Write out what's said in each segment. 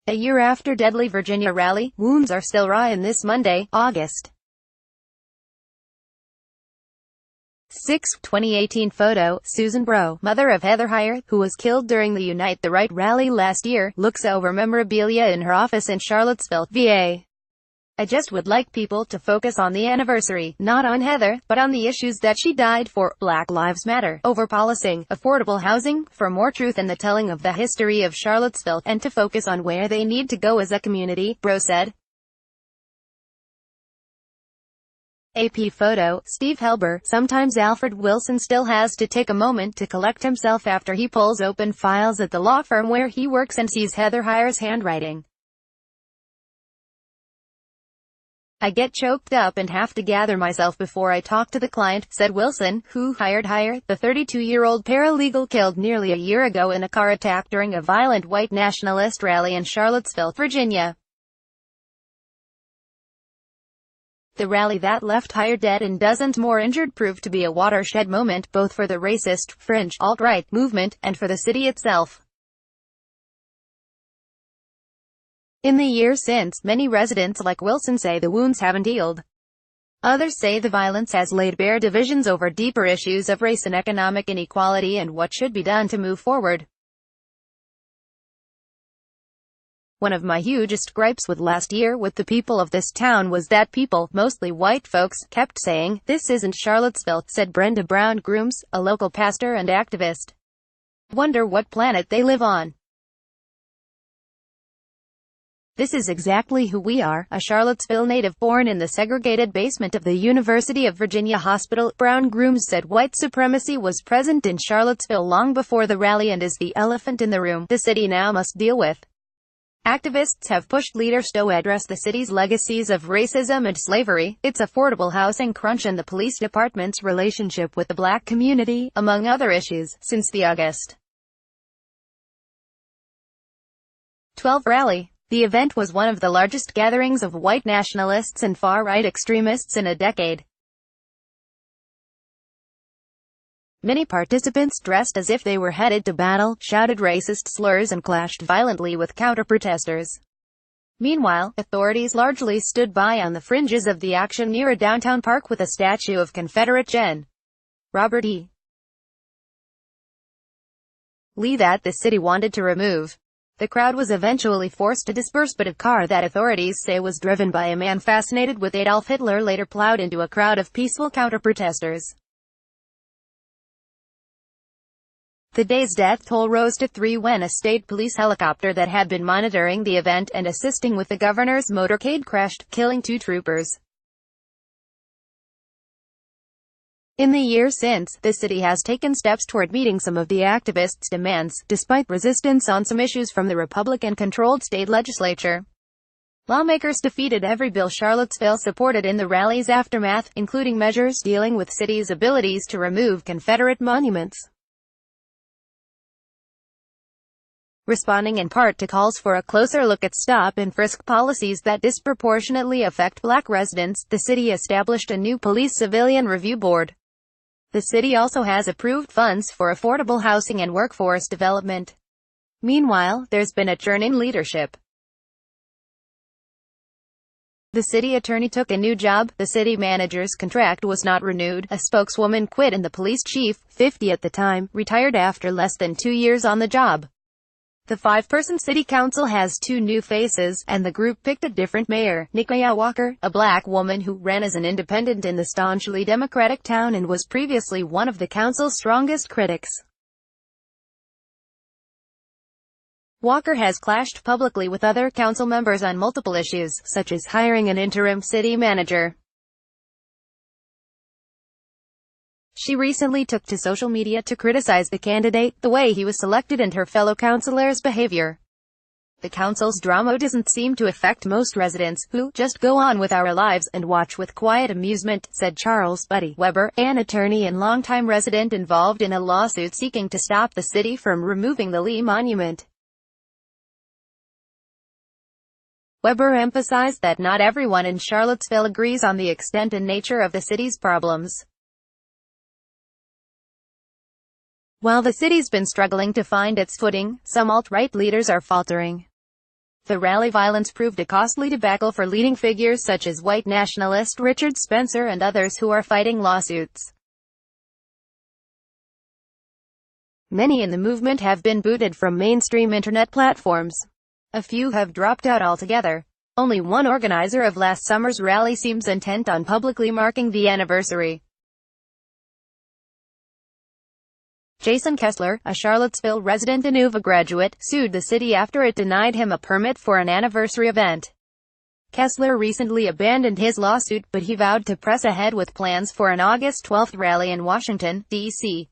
A year after deadly Virginia rally, wounds are still raw in this Monday, August 6, 2018 photo. Susan Bro, mother of Heather Heyer, who was killed during the Unite the Right rally last year, looks over memorabilia in her office in Charlottesville, VA. I just would like people to focus on the anniversary, not on Heather, but on the issues that she died for. Black Lives Matter, overpolicing, affordable housing, for more truth in the telling of the history of Charlottesville, and to focus on where they need to go as a community, Bro said. AP photo. Steve Helber. Sometimes Alfred Wilson still has to take a moment to collect himself after he pulls open files at the law firm where he works and sees Heather Heyer's handwriting. I get choked up and have to gather myself before I talk to the client, said Wilson, who hired Heyer, the 32-year-old paralegal killed nearly a year ago in a car attack during a violent white nationalist rally in Charlottesville, Virginia. The rally that left Heyer dead and dozens more injured proved to be a watershed moment, both for the racist, fringe, alt-right movement, and for the city itself. In the years since, many residents like Wilson say the wounds haven't healed. Others say the violence has laid bare divisions over deeper issues of race and economic inequality and what should be done to move forward. One of my hugest gripes with last year with the people of this town was that people, mostly white folks, kept saying, "This isn't Charlottesville," said Brenda Brown Grooms, a local pastor and activist. Wonder what planet they live on. This is exactly who we are, a Charlottesville native born in the segregated basement of the University of Virginia Hospital. Brown Grooms said white supremacy was present in Charlottesville long before the rally and is the elephant in the room the city now must deal with. Activists have pushed leaders to address the city's legacies of racism and slavery, its affordable housing crunch and the police department's relationship with the black community, among other issues, since the August 12 rally. The event was one of the largest gatherings of white nationalists and far-right extremists in a decade. Many participants dressed as if they were headed to battle, shouted racist slurs and clashed violently with counter-protesters. Meanwhile, authorities largely stood by on the fringes of the action near a downtown park with a statue of Confederate Gen. Robert E. Lee that the city wanted to remove. The crowd was eventually forced to disperse, but a car that authorities say was driven by a man fascinated with Adolf Hitler later plowed into a crowd of peaceful counter-protesters. The day's death toll rose to 3 when a state police helicopter that had been monitoring the event and assisting with the governor's motorcade crashed, killing 2 troopers. In the years since, the city has taken steps toward meeting some of the activists' demands, despite resistance on some issues from the Republican-controlled state legislature. Lawmakers defeated every bill Charlottesville supported in the rally's aftermath, including measures dealing with city's abilities to remove Confederate monuments. Responding in part to calls for a closer look at stop-and-frisk policies that disproportionately affect black residents, the city established a new police civilian review board. The city also has approved funds for affordable housing and workforce development. Meanwhile, there's been a churn in leadership. The city attorney took a new job, the city manager's contract was not renewed, a spokeswoman quit and the police chief, 50 at the time, retired after less than 2 years on the job. The 5-person city council has 2 new faces, and the group picked a different mayor, Nikia Walker, a black woman who ran as an independent in the staunchly Democratic town and was previously one of the council's strongest critics. Walker has clashed publicly with other council members on multiple issues, such as hiring an interim city manager. She recently took to social media to criticize the candidate, the way he was selected and her fellow councilors' behavior. The council's drama doesn't seem to affect most residents, who just go on with our lives and watch with quiet amusement, said Charles Buddy Weber, an attorney and longtime resident involved in a lawsuit seeking to stop the city from removing the Lee Monument. Weber emphasized that not everyone in Charlottesville agrees on the extent and nature of the city's problems. While the city's been struggling to find its footing, some alt-right leaders are faltering. The rally violence proved a costly debacle for leading figures such as white nationalist Richard Spencer and others who are fighting lawsuits. Many in the movement have been booted from mainstream internet platforms. A few have dropped out altogether. Only one organizer of last summer's rally seems intent on publicly marking the anniversary. Jason Kessler, a Charlottesville resident and UVA graduate, sued the city after it denied him a permit for an anniversary event. Kessler recently abandoned his lawsuit, but he vowed to press ahead with plans for an August 12 rally in Washington, D.C.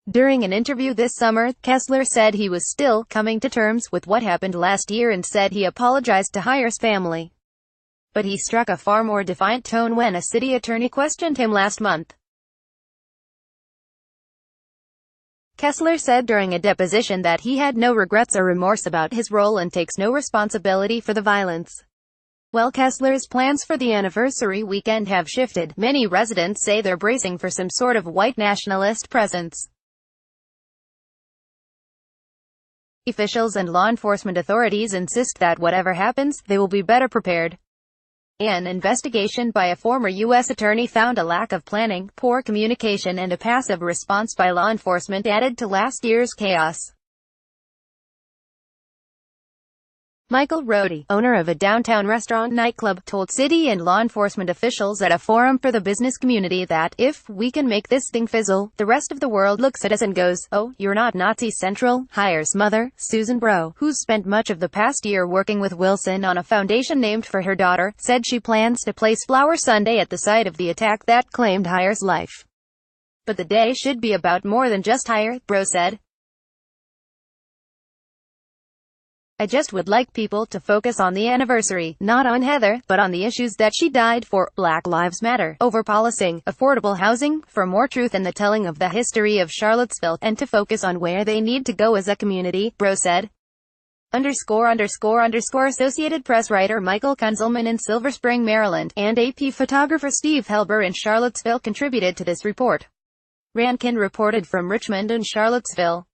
During an interview this summer, Kessler said he was still coming to terms with what happened last year and said he apologized to Heyer's family. But he struck a far more defiant tone when a city attorney questioned him last month. Kessler said during a deposition that he had no regrets or remorse about his role and takes no responsibility for the violence. While Kessler's plans for the anniversary weekend have shifted, many residents say they're bracing for some sort of white nationalist presence. Officials and law enforcement authorities insist that whatever happens, they will be better prepared. An investigation by a former U.S. attorney found a lack of planning, poor communication and a passive response by law enforcement added to last year's chaos. Michael Rohde, owner of a downtown restaurant nightclub, told city and law enforcement officials at a forum for the business community that, if we can make this thing fizzle, the rest of the world looks at us and goes, "Oh, you're not Nazi Central." Heyer's mother, Susan Bro, who's spent much of the past year working with Wilson on a foundation named for her daughter, said she plans to place Flower Sunday at the site of the attack that claimed Heyer's life. But the day should be about more than just Heyer, Bro said. "I just would like people to focus on the anniversary, not on Heather, but on the issues that she died for: Black Lives Matter, overpolicing, affordable housing, for more truth in the telling of the history of Charlottesville, and to focus on where they need to go as a community," Bro said. Associated Press writer Michael Kunzelman in Silver Spring, Maryland, and AP photographer Steve Helber in Charlottesville contributed to this report. Rankin reported from Richmond and Charlottesville.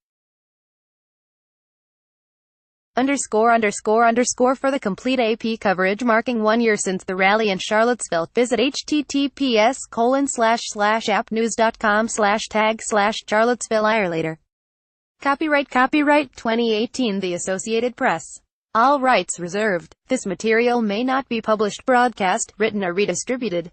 For the complete AP coverage marking 1 year since the rally in Charlottesville, visit https://appnews.com/tag/Charlottesville. Copyright 2018 The Associated Press. All rights reserved. This material may not be published, broadcast, written or redistributed.